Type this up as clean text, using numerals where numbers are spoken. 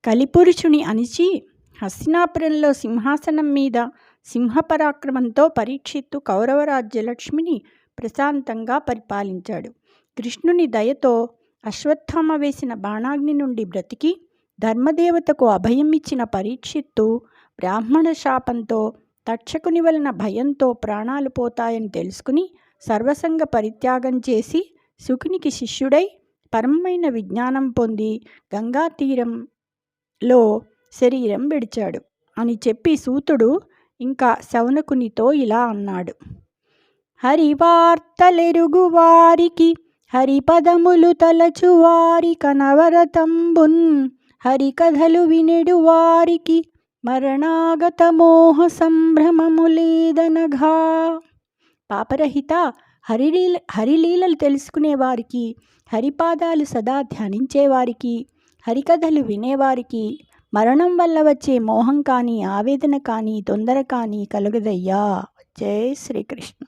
కలిపురుషుని అణిచి హస్తినాపురంలో సింహాసనం మీద సింహపరాక్రమంతో పరీక్షిత్తు కౌరవరాజ్యలక్ష్మిని ప్రశాంతంగా పరిపాలించాడు. కృష్ణుని దయతో అశ్వత్థామ వేసిన బాణాగ్ని నుండి బ్రతికి ధర్మదేవతకు అభయం ఇచ్చిన పరీక్షిత్తు బ్రాహ్మణ శాపంతో తక్షకుని వలన భయంతో ప్రాణాలు పోతాయని తెలుసుకుని సర్వసంగ పరిత్యాగం చేసి శుకునికి శిష్యుడై పరమమైన విజ్ఞానం పొంది గంగా తీరంలో శరీరం విడిచాడు అని చెప్పి సూతుడు ఇంకా శౌనకునితో ఇలా అన్నాడు. హరివార్తలెరుగు వారికి హరిపదములు తలచు వారి కనవరతంబున్ హరికథలు వినెడు వారికి మరణాగత మోహ సంభ్రమము లేదనఘా. పాపరహిత హరిలీలలు తెలుసుకునేవారికి, హరిపాదాలు సదా ధ్యానించేవారికి, హరికథలు వినేవారికి మరణం వల్ల వచ్చే మోహం కానీ, ఆవేదన కానీ, తొందర కానీ కలుగదయ్యా. జై శ్రీకృష్ణ.